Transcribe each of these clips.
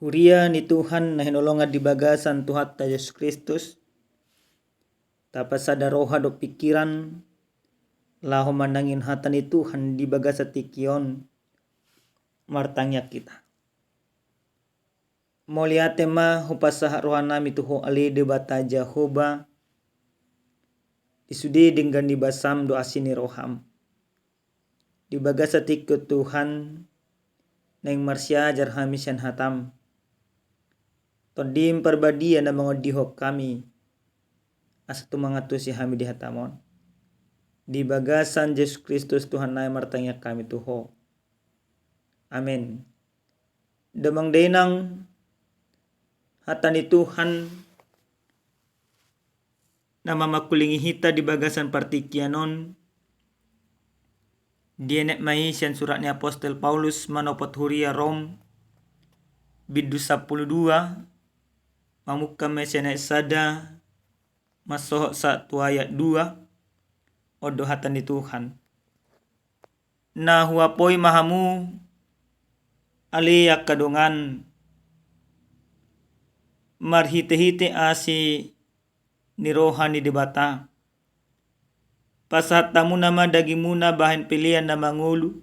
Huria ni Tuhan na hinolongan di bagasan Tuhan ta Yesus Kristus. Tapos ada roha do pikiran laho manangin hata ni Tuhan di bagasa tikion martangya kita. Moliate ma hupasa rohana mituho ali de bata Jehovah. Isudi dengan dibasam do asini roham. Di bagasa tikut Tuhan neng marsya jarhamisan hatam. Todim perbadia na mga dihok kami asa tumangatusi hami di hatamon. Di bagasan Yesus Kristus Tuhan na martanya kami tuho. Amin. Damang denang hata ni Tuhan na mamakulingi hita di bagasan partikianon. Dienek mai sian surat ni Apostel Paulus manopot huria Rom bidu 12 mamukam mesena sada masohok 1 ayat 2 odo hatan di Tuhan. Na huapoi mahamu ali kadongan marhite-hite asi ni rohani debata. Pasat tamu nama dagimuna bahan pilihan na mangulu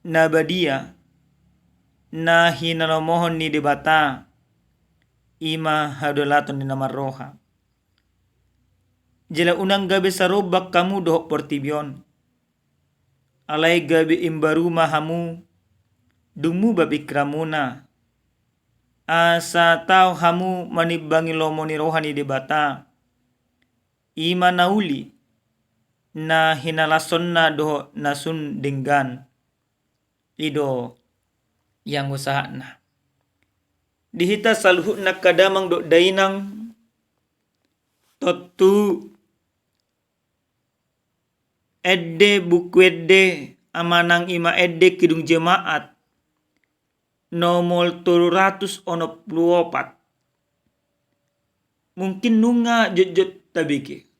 na badia na hinalomohon ni debata ima hadolaton ni nama roha. Jela unang gabi sarobak kamu dohok portibyon. Alay gabi imbaru mahamu dumu babikramuna. Asa tau hamu manibangi lomo ni roha ni debata. Ima nauli na hinalason na doho nasun denggan. Ido yang usaha na. Dihita salhut na kadamang do dainang totu edde bukwedde amanang ima edde kidung jemaat nomol 324. Mungkin nunga jejot tabiki.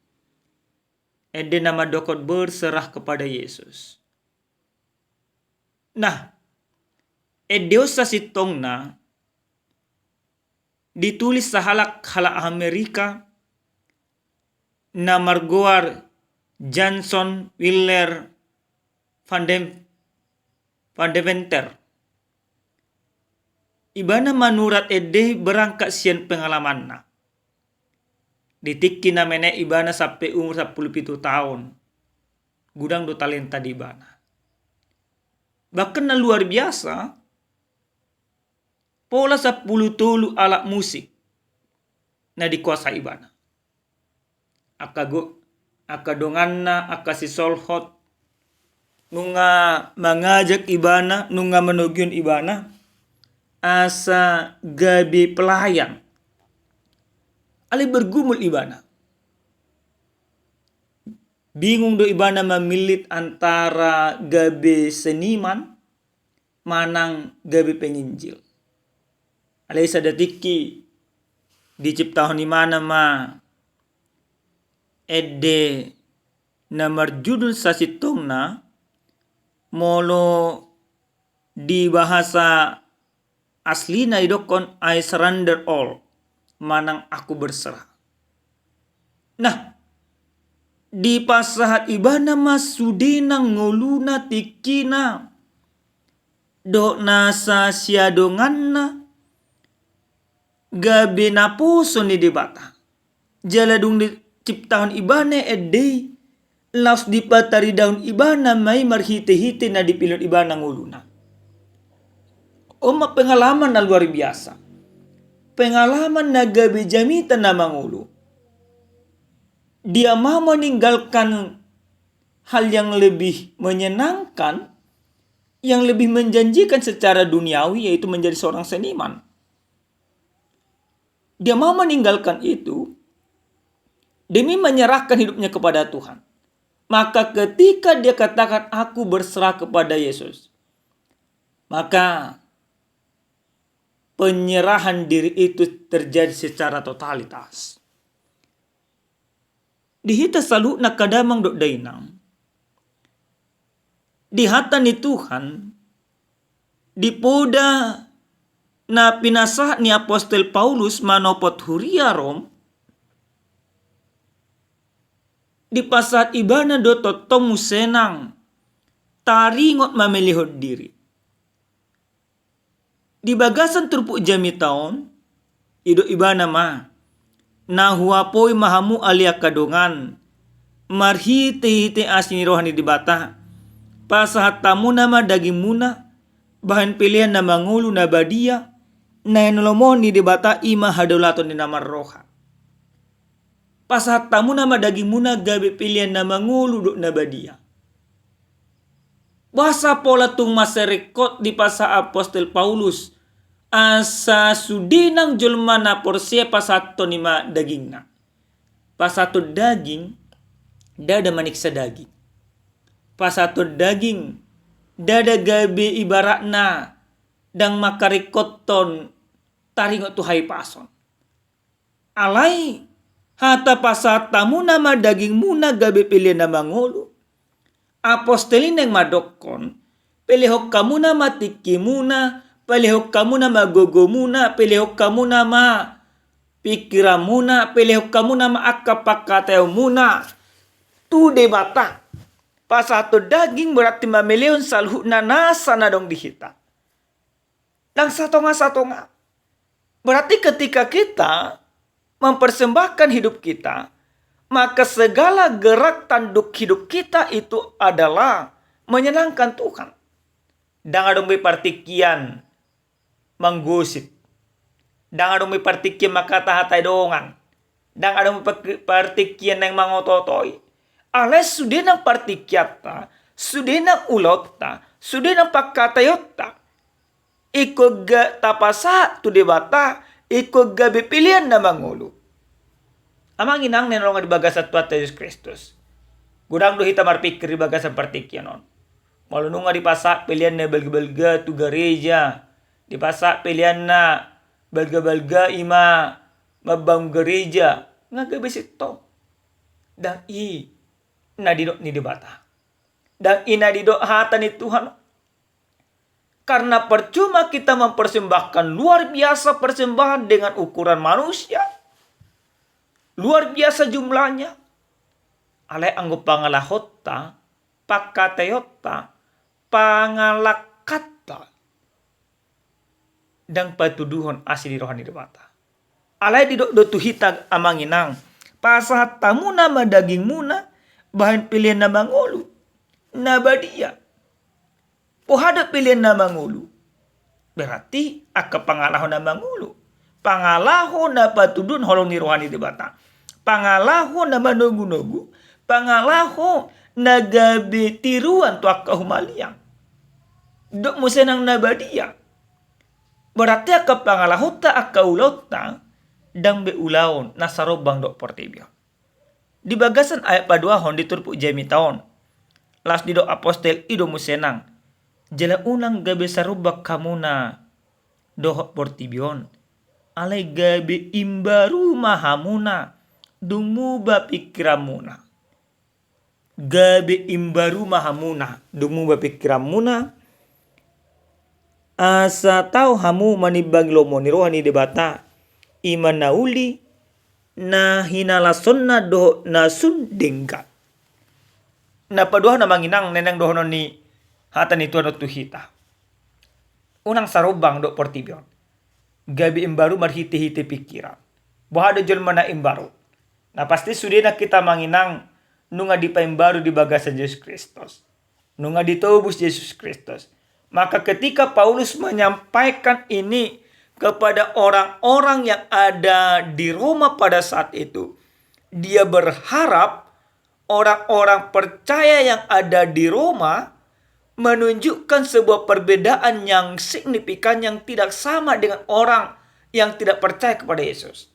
Edde nama dokot berserah kepada Yesus. Nah, eddeosa sitongna ditulis sahalak halak Amerika na margoar Johnson Willer Van Deventer. Ibana manurat edde berangkat sian pengalaman na. Ditiki na mene ibana sampai umur 17 tahun. Gudang do talenta di ibana. Bahkan na luar biasa. Pola 10 tulu alat musik na dikuasai ibana. Akadonganna akasisolhot nunga mangajak ibana, nunga menugyun ibana asa gabi pelayan. Ali bergumul ibana. Bingung do ibana memilit antara gabi seniman manang gabi penginjil. Ali sadatiki diciptakan di mana ma edde namar judul sasitongna molo di bahasa asli na idokon I surrender all manang aku berserah. Nah, di pasahat ibana mas sudinang ngoluna tikina do nasa siadonganna gabi napuso ni debata. Jaladung di ciptaan ibana edde laus dipatari daun ibana may marhite-hite na dipilot ibana nguluna. Oma pengalaman na luar biasa. Pengalaman na gabi jamita na mangulu. Dia mau meninggalkan hal yang lebih menyenangkan, yang lebih menjanjikan secara duniawi, yaitu menjadi seorang seniman. Dia mau meninggalkan itu demi menyerahkan hidupnya kepada Tuhan. Maka ketika dia katakan aku berserah kepada Yesus, maka penyerahan diri itu terjadi secara totalitas. Dihita salu na kadamang do dainang. Di hata ni Tuhan, di poda na pinasa ni Apostol Paulus manopot huria rom, di pasat ibana do totomu senang, taringot mamelihod diri. Di bagasan turpuk jami taon, ido ibana ma, na huapoy mahamu alia kadongan, marhite-hite asini rohani di bata, pasahat tamu nama daging muna, bahan pilihan na mangulu na badia, na enolomon ni di bata ima hadolaton ni nama roha. Pasahat tamu nama daging muna gabe pilihan na mangulu do na badia. Bahasa pola tung maserekot di pasa Apostol Paulus, asa sudinang julma na porsia pasato ni ma daging na. Pasato daging, dada maniksa daging. Pasato daging, dada gabi ibarat na, dang makarikoton taringot tuhai pason. Alay, hata pasatamu nama daging muna gabi pilih na mangulu. Apostolin yang madokon, pilihok kamu na matiki muna, pilihok kamu na magogo muna, pilihok kamu na ma pikiran muna, pilihok kamu na maakapakateo muna. Tu debata. Pasato daging berarti mameleon salhu na nasa na dong dihita. Dan satonga-satonga. Berarti ketika kita mempersembahkan hidup kita, maka segala gerak tanduk hidup kita itu adalah menyenangkan Tuhan. Dan adong partikian menggosip. Dan adong partikian makata hatai dongan. Dan adong partikian yang mangototoi. Alas sudah nang partikiata, sudah nang ulota, sudah nang pakatayota. Iko ga tapasa tu debata, iko ga bipilian na mangulu. Amang inang nenolong di bagasat Tuhan Yesus Kristus. Gudang do hita marpikir di bagasan partikian on. Malununga di pasak pilihan na belga-belga tu gereja. Di pasak pilihan na belga-belga ima mabang gereja. Nga gabesit to. Dan nadidok ni debata. Dan inadidok hata ni Tuhan. Karena percuma kita mempersembahkan luar biasa persembahan dengan ukuran manusia. Luar biasa jumlahnya. Alay anggo pangalahota, pakatayota, pangalakata. Dan patuduhon asli rohani debata. Alay didok do tuhita amanginang. Pasahat tamu nama daging muna, bahan pilihan na mangulu, na badia. Pohada pilihan na mangulu. Berarti aka pangalaho na mangulu. Pangalaho na patudun holong ni rohani debata. Pangalaho na manogu-nogu. Pangalaho na gabi tiruan tu aka humaliang. Dok mo senang na badia. Berarti aka pangalaho ta aka ulota. Dang be ulaon na sarobang dok portibio. Di bagasan ayat paduahon diturpuk jami taon. Las di do apostel ido musenang. Jela unang gabe sarubak kamuna dohok portibion. Alay gabe imbaru mahamuna dumuba pikiramuna. Gabe imbaru mahamuna dumuba pikiramuna. Asa tau hamu manibag lomoni rohani debata. Iman nauli na hinalason na do na sundengka. Na paduha na manginang nenang dohonon ni hata ni tuan tuhita. Unang sarobang do portibion. Gabi imbaru marhiti-hiti pikiran. Bahada jelma na imbaru. Na pasti sudah na kita manginang nunga di paimbaru di bagasan Yesus Kristus. Nunga ditobus Yesus Kristus. Maka ketika Paulus menyampaikan ini kepada orang-orang yang ada di Roma pada saat itu, dia berharap orang-orang percaya yang ada di Roma menunjukkan sebuah perbedaan yang signifikan yang tidak sama dengan orang yang tidak percaya kepada Yesus.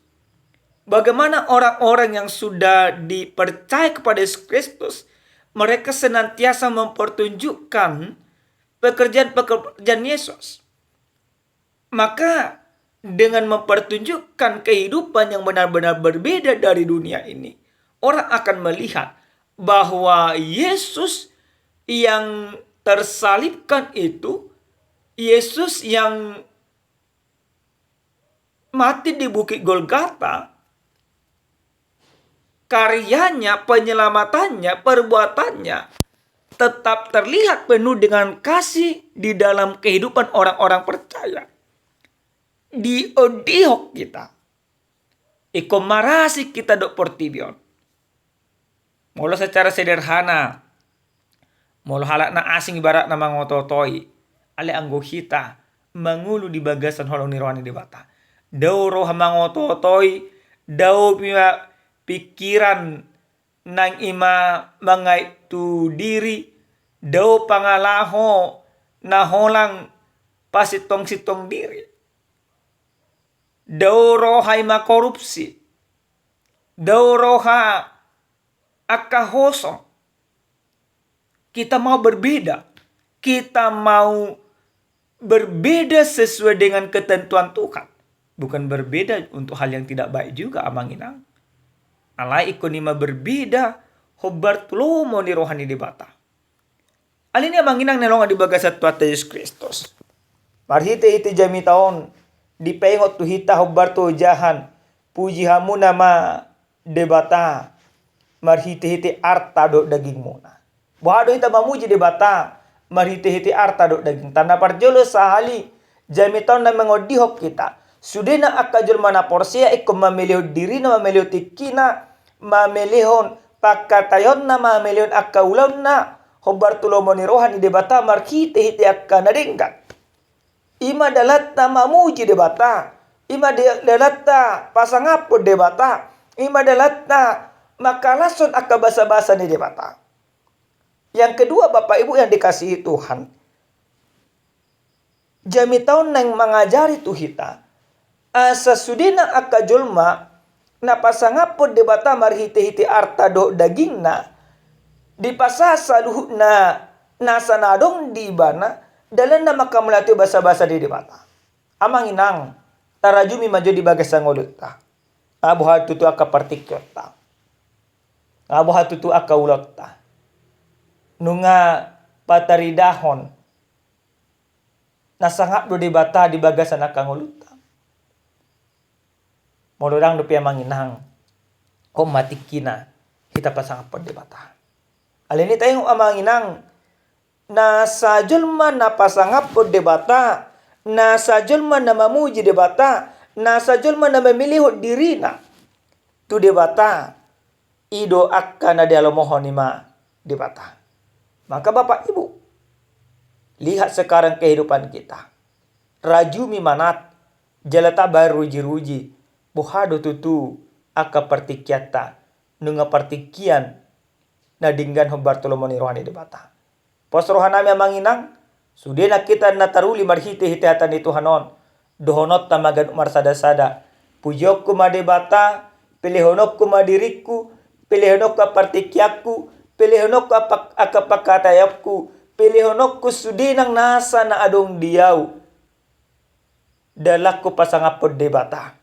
Bagaimana orang-orang yang sudah dipercaya kepada Yesus Kristus, mereka senantiasa mempertunjukkan pekerjaan-pekerjaan Yesus. Maka dengan mempertunjukkan kehidupan yang benar-benar berbeda dari dunia ini, orang akan melihat bahwa Yesus yang tersalibkan itu, Yesus yang mati di Bukit Golgota, karyanya, penyelamatannya, perbuatannya tetap terlihat penuh dengan kasih di dalam kehidupan orang-orang percaya. Di odihok kita. Iko marasi kita dok portibion. Molo secara sederhana. Molo halak na asing ibarat na mangototoi. Ale anggo kita mangulu di bagasan holong ni rohani debata. Dau roha mangototoi. Dau pikiran nang ima mangaitu diri. Dau pangalaho na holang pasitong-sitong diri. Dau roha ima korupsi. Dau roha akahosong. Kita mau berbeda. Kita mau berbeda sesuai dengan ketentuan Tuhan. Bukan berbeda untuk hal yang tidak baik juga amang inang. Alai ikonima berbeda. Hobar tulomo ni rohani debata. Alini amang inang nelonga di bagasat tuata Yesus Kristus. Marhite-hite jami taon. Di pengot tu hita hobar tu jahan. Puji hamu nama debata. Marhite-hite arta do daging muna. Bahado hita mamuji debata. Marhite-hite arta do daging. Tanda parjolo sahali. Jami taon na mengodihok kita. Sudena akajul mana porsia iko mamelihon diri na mamelihon tikina. Mamelihon pakatayon na mamelihon akaulam na. Hobar tulomo ni rohani debata. Marhite-hite akanadinggan. Ima dalat na mamuji debata. Ima dalat na pasangapo debata. Ima dalat na makalason akabasa-basa ni debata. Yang kedua Bapak Ibu yang dikasihi Tuhan. Jami taon nang mengajari tu hita. Asa sudina akajulma na pasangapo debata marhite-hite arta do daging na. Di pasasa luhut na nasanadong di bana. Dalam nama kamulatio basa-basa di debata. Amang inang. Tarajumi maju di bagasang ulutta. Abu hatutu aka partikyota. Abu hatutu aka ulota. Nunga pataridahon. Nasangap do debata di bagasan aka ulutta. Molorang do amang inang. Kung matikina. Kita pasang apa debata. Alini tayong amang inang. Nasa julma na pasangap po debata. Nasa julma na mamuji debata. Nasa julma na memilih diri na. Tu debata. Ido akka na dialomohon ni ma debata. Maka Bapak Ibu. Lihat sekarang kehidupan kita. Rajumi manat. Jalata baru ruji-ruji. Buhado tutu. Akka partikyata. Nunga partikian. Na dinggan hobar tulomoni rohani debata. Pos rohanami amang inang. Sudena kita nataruli marhite-hite hatan ni Tuhanon. Dohonot tamagan umar sada-sada. Pujok ku madebata. Pilihonok ku madiriku. Pilihonok ku partikyaku. Pilihonok ku akapakatayapku. Pilihonok ku sudinang nasa na adong diyaw. Dalak ku pasangapod debata.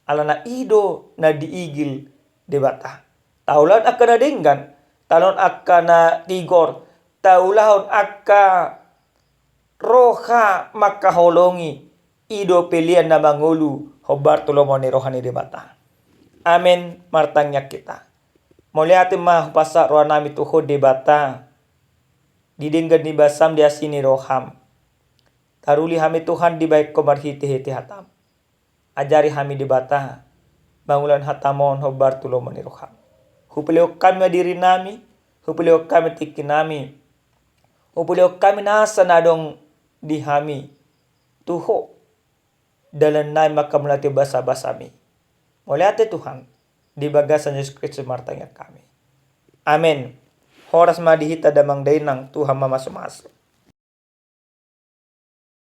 Alana ido na diigil debata. Taulan akan na dinggan. Talon akan na tigor. Taulahon akka roha makaholongi ido pilihan na mangulu hobar tulomo ni rohani debata. Amen martangnya kita. Moliati mahupasa roha nami tuho debata. Didinggan ni basam dia sini roham. Taruli hami Tuhan di baik komar hiti-hiti hatam. Ajari hami debata. Bangulan hatamon hobar tulomo ni roham. Hupiliok kami diri nami. Hupiliok kami tiki nami. Upulio kami nasa nadong dihami. Tuho. Dalam nai makamulati basa-basami. Muliate Tuhan. Di bagasan Yesus Kristus martanya kami. Amin. Horas madihita damang dainang Tuhan mamasumas.